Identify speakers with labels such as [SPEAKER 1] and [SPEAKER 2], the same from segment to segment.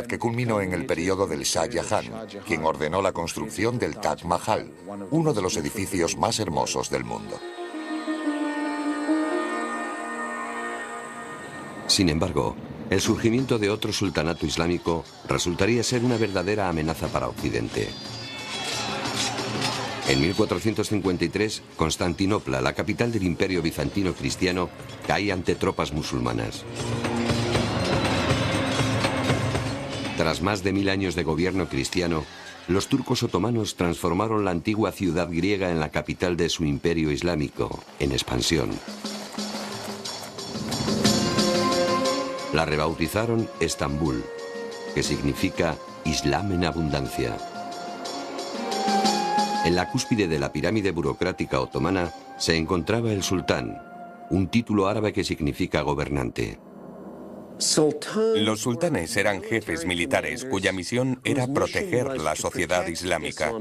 [SPEAKER 1] hábitat que culminó en el periodo del Shah Jahan, quien ordenó la construcción del Taj Mahal, uno de los edificios más hermosos del mundo.
[SPEAKER 2] Sin embargo, el surgimiento de otro sultanato islámico resultaría ser una verdadera amenaza para Occidente. En 1453, Constantinopla, la capital del Imperio Bizantino Cristiano, cae ante tropas musulmanas. Tras más de 1000 años de gobierno cristiano, los turcos otomanos transformaron la antigua ciudad griega en la capital de su imperio islámico, en expansión. La rebautizaron Estambul, que significa Islam en abundancia. En la cúspide de la pirámide burocrática otomana se encontraba el sultán, un título árabe que significa gobernante.
[SPEAKER 3] Los sultanes eran jefes militares cuya misión era proteger la sociedad islámica.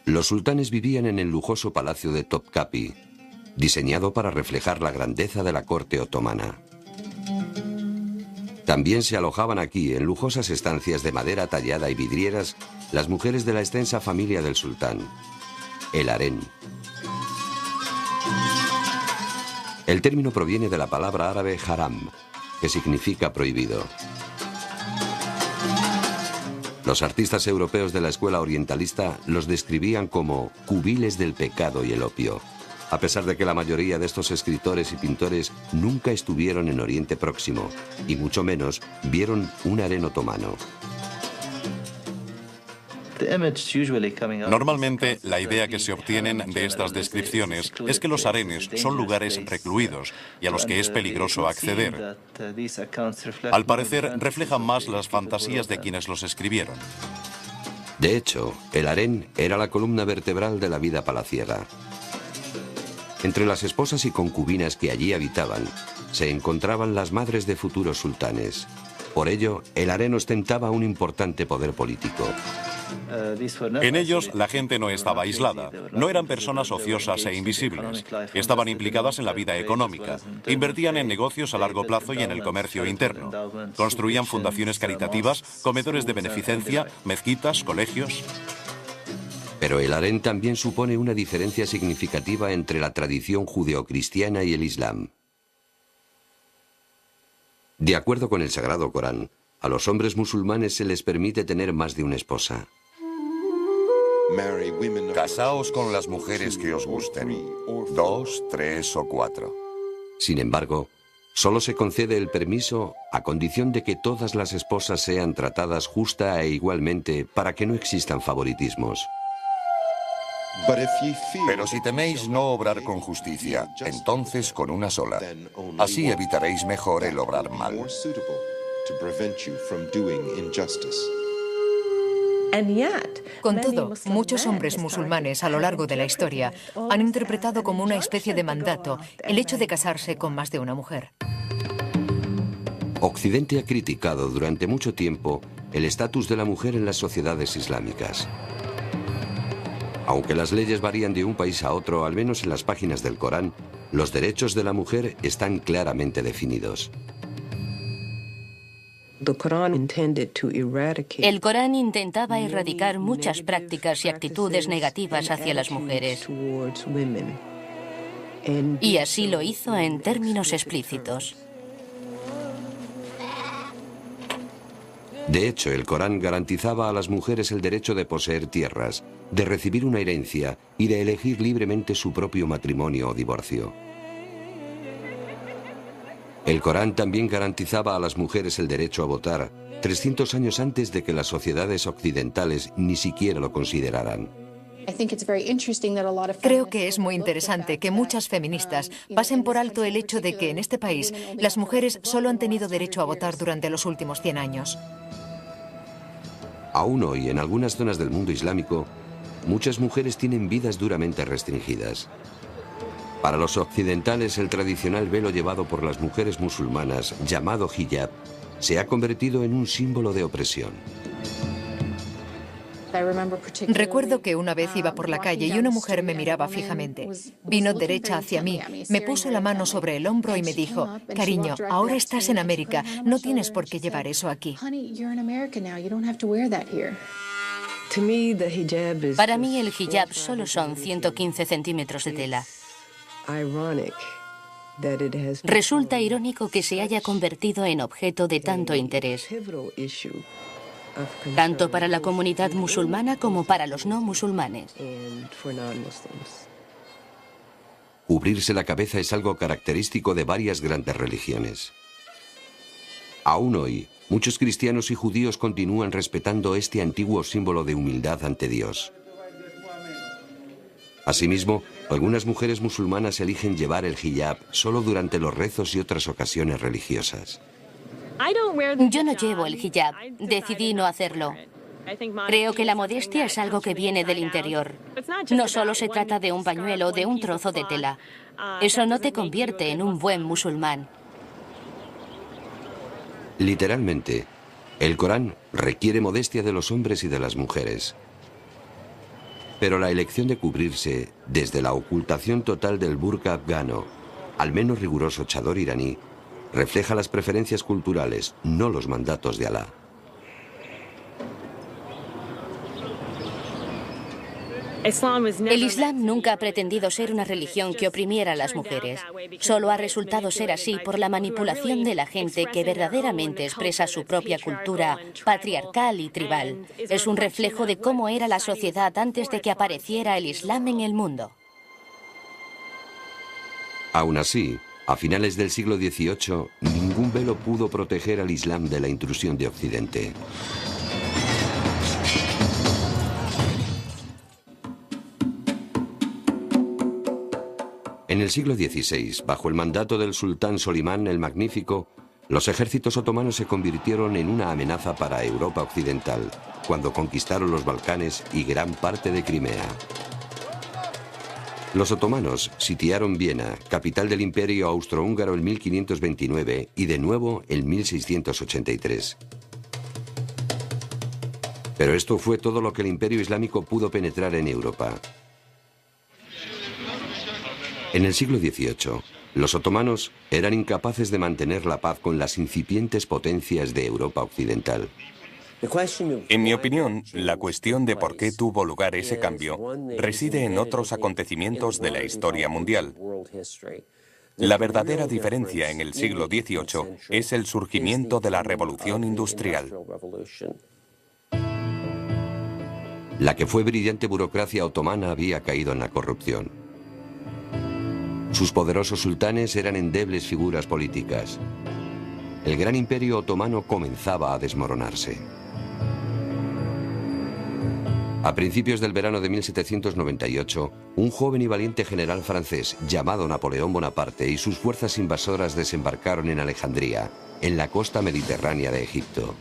[SPEAKER 2] Los sultanes vivían en el lujoso palacio de Topkapi, diseñado para reflejar la grandeza de la corte otomana. También se alojaban aquí, en lujosas estancias de madera tallada y vidrieras, las mujeres de la extensa familia del sultán, el harén. El término proviene de la palabra árabe haram, que significa prohibido. Los artistas europeos de la escuela orientalista los describían como cubiles del pecado y el opio, a pesar de que la mayoría de estos escritores y pintores nunca estuvieron en Oriente Próximo, y mucho menos vieron un harén otomano.
[SPEAKER 4] Normalmente, la idea que se obtienen de estas descripciones es que los harenes son lugares recluidos y a los que es peligroso acceder. Al parecer, reflejan más las fantasías de quienes los escribieron.
[SPEAKER 2] De hecho, el harén era la columna vertebral de la vida palaciega. Entre las esposas y concubinas que allí habitaban, se encontraban las madres de futuros sultanes. Por ello, el harén ostentaba un importante poder político.
[SPEAKER 4] En ellos, la gente no estaba aislada, no eran personas ociosas e invisibles. Estaban implicadas en la vida económica, invertían en negocios a largo plazo y en el comercio interno. Construían fundaciones caritativas, comedores de beneficencia, mezquitas, colegios.
[SPEAKER 2] Pero el harén también supone una diferencia significativa entre la tradición judeocristiana y el Islam. De acuerdo con el Sagrado Corán, a los hombres musulmanes se les permite tener más de una esposa.
[SPEAKER 1] Casaos con las mujeres que os gusten, 2, 3 o 4.
[SPEAKER 2] Sin embargo, solo se concede el permiso a condición de que todas las esposas sean tratadas justa e igualmente para que no existan favoritismos.
[SPEAKER 1] Pero si teméis no obrar con justicia, entonces con una sola. Así evitaréis mejor el obrar mal.
[SPEAKER 5] Con todo, muchos hombres musulmanes a lo largo de la historia han interpretado como una especie de mandato el hecho de casarse con más de una mujer.
[SPEAKER 2] Occidente ha criticado durante mucho tiempo el estatus de la mujer en las sociedades islámicas. Aunque las leyes varían de un país a otro, al menos en las páginas del Corán, los derechos de la mujer están claramente definidos.
[SPEAKER 6] El Corán intentaba erradicar muchas prácticas y actitudes negativas hacia las mujeres. Y así lo hizo en términos explícitos.
[SPEAKER 2] De hecho, el Corán garantizaba a las mujeres el derecho de poseer tierras, de recibir una herencia y de elegir libremente su propio matrimonio o divorcio. El Corán también garantizaba a las mujeres el derecho a votar 300 años antes de que las sociedades occidentales ni siquiera lo consideraran.
[SPEAKER 5] Creo que es muy interesante que muchas feministas pasen por alto el hecho de que en este país las mujeres solo han tenido derecho a votar durante los últimos 100 años.
[SPEAKER 2] Aún hoy, en algunas zonas del mundo islámico, muchas mujeres tienen vidas duramente restringidas. Para los occidentales, el tradicional velo llevado por las mujeres musulmanas, llamado hijab, se ha convertido en un símbolo de opresión.
[SPEAKER 5] Recuerdo que una vez iba por la calle y una mujer me miraba fijamente. Vino derecha hacia mí, me puso la mano sobre el hombro y me dijo: cariño, ahora estás en América, no tienes por qué llevar eso aquí.
[SPEAKER 6] Para mí el hijab solo son 115 centímetros de tela. Resulta irónico que se haya convertido en objeto de tanto interés, tanto para la comunidad musulmana como para los no musulmanes.
[SPEAKER 2] Cubrirse la cabeza es algo característico de varias grandes religiones. Aún hoy, muchos cristianos y judíos continúan respetando este antiguo símbolo de humildad ante Dios. Asimismo, algunas mujeres musulmanas eligen llevar el hijab solo durante los rezos y otras ocasiones religiosas.
[SPEAKER 6] Yo no llevo el hijab, decidí no hacerlo. Creo que la modestia es algo que viene del interior. No solo se trata de un pañuelo o de un trozo de tela. Eso no te convierte en un buen musulmán.
[SPEAKER 2] Literalmente, el Corán requiere modestia de los hombres y de las mujeres. Pero la elección de cubrirse, desde la ocultación total del burka afgano al menos riguroso chador iraní, refleja las preferencias culturales, no los mandatos de Alá.
[SPEAKER 6] El Islam nunca ha pretendido ser una religión que oprimiera a las mujeres. Solo ha resultado ser así por la manipulación de la gente que verdaderamente expresa su propia cultura patriarcal y tribal. Es un reflejo de cómo era la sociedad antes de que apareciera el Islam en el mundo.
[SPEAKER 2] Aún así, a finales del siglo XVIII, ningún velo pudo proteger al Islam de la intrusión de Occidente. En el siglo XVI, bajo el mandato del sultán Solimán el Magnífico, los ejércitos otomanos se convirtieron en una amenaza para Europa occidental, cuando conquistaron los Balcanes y gran parte de Crimea. Los otomanos sitiaron Viena, capital del Imperio Austrohúngaro, en 1529 y de nuevo en 1683. Pero esto fue todo lo que el Imperio Islámico pudo penetrar en Europa. En el siglo XVIII, los otomanos eran incapaces de mantener la paz con las incipientes potencias de Europa occidental.
[SPEAKER 3] En mi opinión, la cuestión de por qué tuvo lugar ese cambio reside en otros acontecimientos de la historia mundial. La verdadera diferencia en el siglo XVIII es el surgimiento de la revolución industrial.
[SPEAKER 2] La que fue brillante burocracia otomana había caído en la corrupción. Sus poderosos sultanes eran endebles figuras políticas. El gran imperio otomano comenzaba a desmoronarse. A principios del verano de 1798, un joven y valiente general francés llamado Napoleón Bonaparte y sus fuerzas invasoras desembarcaron en Alejandría, en la costa mediterránea de Egipto.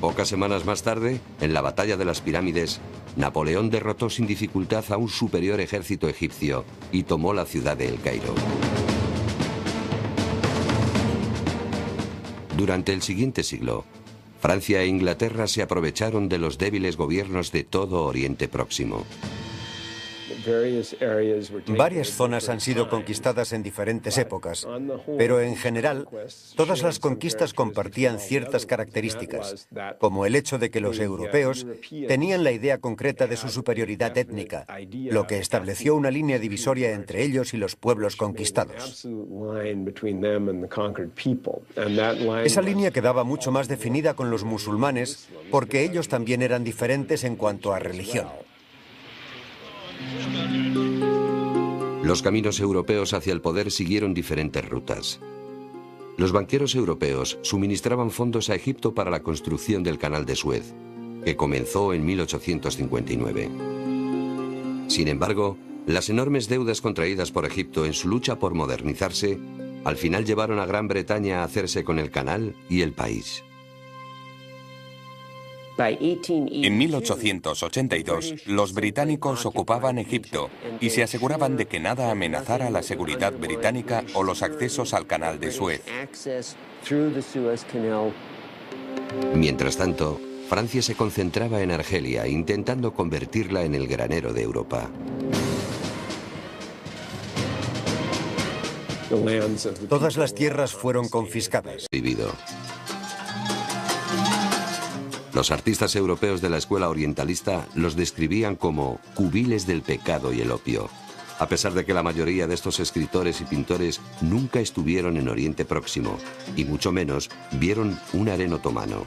[SPEAKER 2] Pocas semanas más tarde, en la batalla de las pirámides, Napoleón derrotó sin dificultad a un superior ejército egipcio y tomó la ciudad de El Cairo. Durante el siguiente siglo, Francia e Inglaterra se aprovecharon de los débiles gobiernos de todo Oriente Próximo.
[SPEAKER 7] Varias zonas han sido conquistadas en diferentes épocas, pero en general, todas las conquistas compartían ciertas características, como el hecho de que los europeos tenían la idea concreta de su superioridad étnica, lo que estableció una línea divisoria entre ellos y los pueblos conquistados. Esa línea quedaba mucho más definida con los musulmanes, porque ellos también eran diferentes en cuanto a religión.
[SPEAKER 2] Los caminos europeos hacia el poder siguieron diferentes rutas. Los banqueros europeos suministraban fondos a Egipto para la construcción del Canal de Suez, que comenzó en 1859. Sin embargo, las enormes deudas contraídas por Egipto en su lucha por modernizarse, al final llevaron a Gran Bretaña a hacerse con el canal y el país.
[SPEAKER 3] En 1882, los británicos ocupaban Egipto y se aseguraban de que nada amenazara la seguridad británica o los accesos al Canal de Suez.
[SPEAKER 2] Mientras tanto, Francia se concentraba en Argelia, intentando convertirla en el granero de Europa.
[SPEAKER 7] Todas las tierras fueron confiscadas.
[SPEAKER 2] Los artistas europeos de la escuela orientalista los describían como cubiles del pecado y el opio, a pesar de que la mayoría de estos escritores y pintores nunca estuvieron en Oriente Próximo, y mucho menos vieron un harén otomano.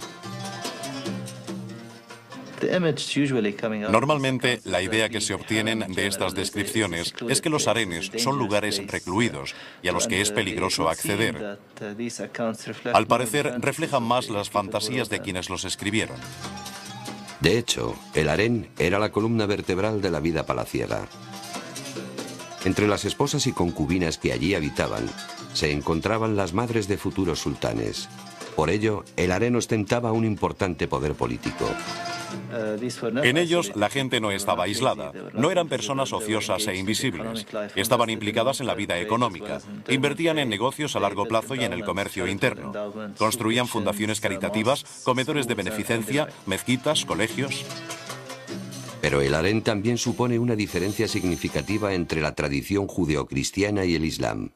[SPEAKER 4] Normalmente, la idea que se obtienen de estas descripciones es que los harenes son lugares recluidos y a los que es peligroso acceder. Al parecer, reflejan más las fantasías de quienes los escribieron.
[SPEAKER 2] De hecho, el harén era la columna vertebral de la vida palaciega. Entre las esposas y concubinas que allí habitaban, se encontraban las madres de futuros sultanes. Por ello, el harén ostentaba un importante poder político.
[SPEAKER 4] En ellos, la gente no estaba aislada, no eran personas ociosas e invisibles. Estaban implicadas en la vida económica, invertían en negocios a largo plazo y en el comercio interno. Construían fundaciones caritativas, comedores de beneficencia, mezquitas, colegios.
[SPEAKER 2] Pero el harén también supone una diferencia significativa entre la tradición judeocristiana y el Islam.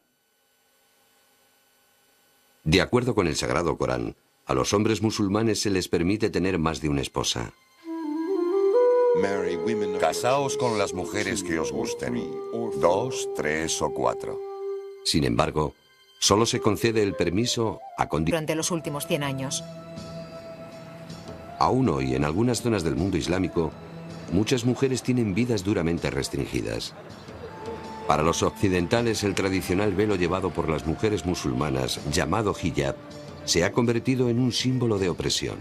[SPEAKER 2] De acuerdo con el Sagrado Corán, a los hombres musulmanes se les permite tener más de una esposa.
[SPEAKER 1] Casaos con las mujeres que os gusten, 2, 3 o 4.
[SPEAKER 2] Sin embargo, solo se concede el permiso a
[SPEAKER 5] durante los últimos 100 años.
[SPEAKER 2] Aún hoy, en algunas zonas del mundo islámico, muchas mujeres tienen vidas duramente restringidas. Para los occidentales, el tradicional velo llevado por las mujeres musulmanas, llamado hijab, se ha convertido en un símbolo de opresión.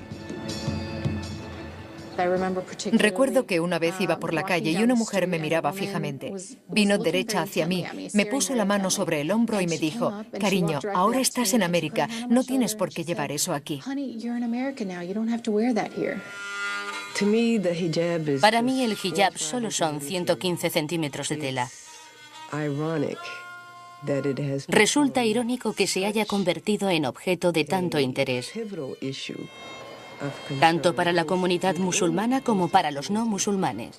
[SPEAKER 5] Recuerdo que una vez iba por la calle y una mujer me miraba fijamente. Vino derecha hacia mí, me puso la mano sobre el hombro y me dijo: cariño, ahora estás en América, no tienes por qué llevar eso aquí.
[SPEAKER 6] Para mí el hijab solo son 115 centímetros de tela. Resulta irónico que se haya convertido en objeto de tanto interés, tanto para la comunidad musulmana como para los no musulmanes.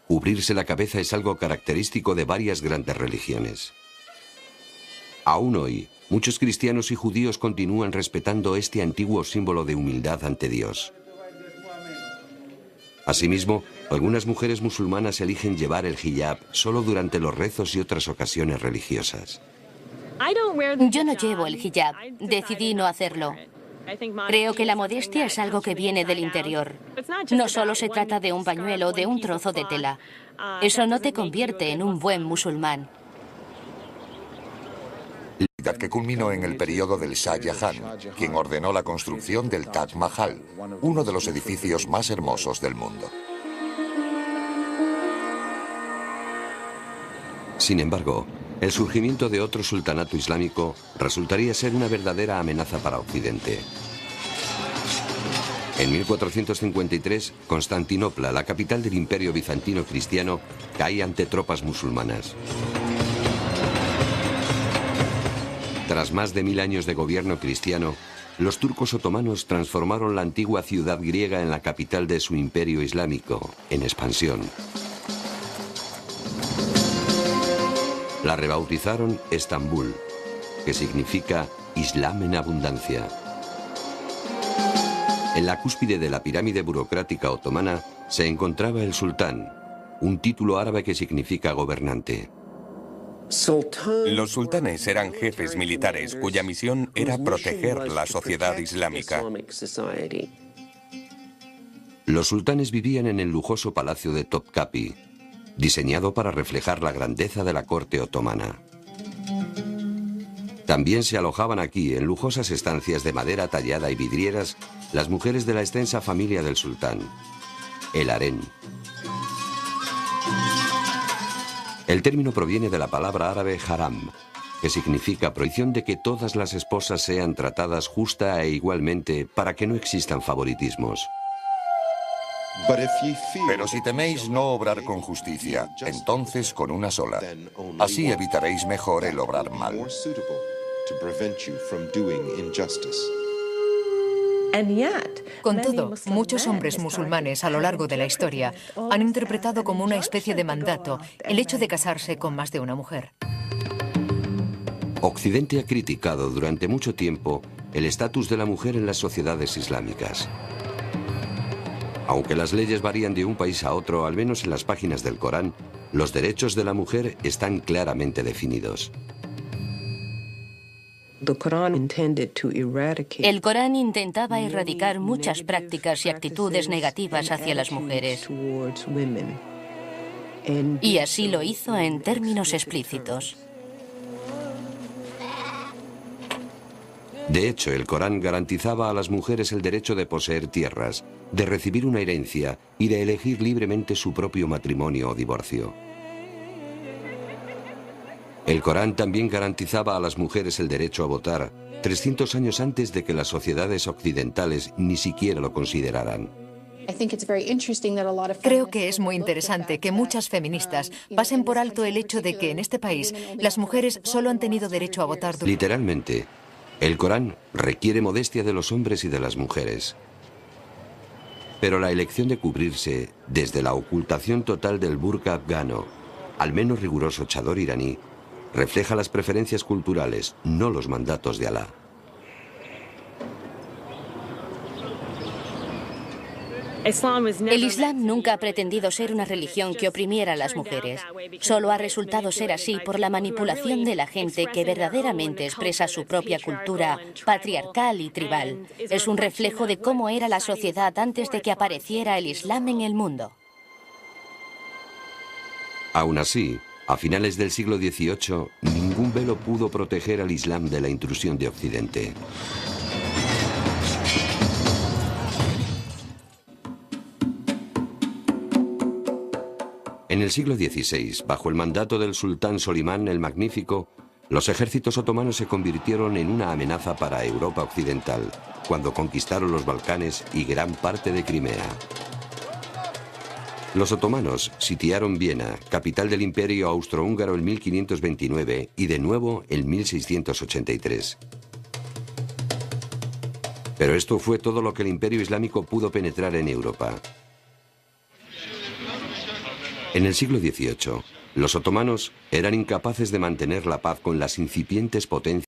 [SPEAKER 2] Cubrirse la cabeza es algo característico de varias grandes religiones. Aún hoy, muchos cristianos y judíos continúan respetando este antiguo símbolo de humildad ante Dios. Asimismo, algunas mujeres musulmanas eligen llevar el hijab solo durante los rezos y otras ocasiones religiosas.
[SPEAKER 6] Yo no llevo el hijab, decidí no hacerlo. Creo que la modestia es algo que viene del interior. No solo se trata de un pañuelo, de un trozo de tela. Eso no te convierte en un buen musulmán.
[SPEAKER 1] Que culminó en el periodo del Shah Jahan, quien ordenó la construcción del Taj Mahal, uno de los edificios más hermosos del mundo.
[SPEAKER 2] Sin embargo, el surgimiento de otro sultanato islámico resultaría ser una verdadera amenaza para Occidente. En 1453, Constantinopla, la capital del Imperio Bizantino Cristiano, cae ante tropas musulmanas. Tras más de 1000 años de gobierno cristiano, los turcos otomanos transformaron la antigua ciudad griega en la capital de su imperio islámico, en expansión. La rebautizaron Estambul, que significa Islam en abundancia. En la cúspide de la pirámide burocrática otomana se encontraba el sultán, un título árabe que significa gobernante.
[SPEAKER 3] Los sultanes eran jefes militares cuya misión era proteger la sociedad islámica.
[SPEAKER 2] Los sultanes vivían en el lujoso palacio de Topkapi, diseñado para reflejar la grandeza de la corte otomana. También se alojaban aquí, en lujosas estancias de madera tallada y vidrieras, las mujeres de la extensa familia del sultán, el harén. El término proviene de la palabra árabe haram, que significa prohibición de que todas las esposas sean tratadas justa e igualmente para que no existan favoritismos.
[SPEAKER 1] Pero si teméis no obrar con justicia, entonces con una sola. Así evitaréis mejor el obrar mal.
[SPEAKER 5] Con todo, muchos hombres musulmanes a lo largo de la historia han interpretado como una especie de mandato el hecho de casarse con más de una mujer.
[SPEAKER 2] Occidente ha criticado durante mucho tiempo el estatus de la mujer en las sociedades islámicas. Aunque las leyes varían de un país a otro, al menos en las páginas del Corán, los derechos de la mujer están claramente definidos.
[SPEAKER 6] El Corán intentaba erradicar muchas prácticas y actitudes negativas hacia las mujeres. Y así lo hizo en términos explícitos.
[SPEAKER 2] De hecho, el Corán garantizaba a las mujeres el derecho de poseer tierras, de recibir una herencia y de elegir libremente su propio matrimonio o divorcio. El Corán también garantizaba a las mujeres el derecho a votar 300 años antes de que las sociedades occidentales ni siquiera lo consideraran.
[SPEAKER 5] Creo que es muy interesante que muchas feministas pasen por alto el hecho de que en este país las mujeres solo han tenido derecho a votar.
[SPEAKER 2] Literalmente, el Corán requiere modestia de los hombres y de las mujeres. Pero la elección de cubrirse, desde la ocultación total del burka afgano al menos riguroso chador iraní, refleja las preferencias culturales, no los mandatos de Alá.
[SPEAKER 6] El Islam nunca ha pretendido ser una religión que oprimiera a las mujeres. Solo ha resultado ser así por la manipulación de la gente que verdaderamente expresa su propia cultura patriarcal y tribal. Es un reflejo de cómo era la sociedad antes de que apareciera el Islam en el mundo.
[SPEAKER 2] Aún así, a finales del siglo XVIII, ningún velo pudo proteger al Islam de la intrusión de Occidente. En el siglo XVI, bajo el mandato del sultán Solimán el Magnífico, los ejércitos otomanos se convirtieron en una amenaza para Europa occidental, cuando conquistaron los Balcanes y gran parte de Crimea. Los otomanos sitiaron Viena, capital del Imperio Austrohúngaro, en 1529 y de nuevo en 1683. Pero esto fue todo lo que el Imperio Islámico pudo penetrar en Europa. En el siglo XVIII, los otomanos eran incapaces de mantener la paz con las incipientes potencias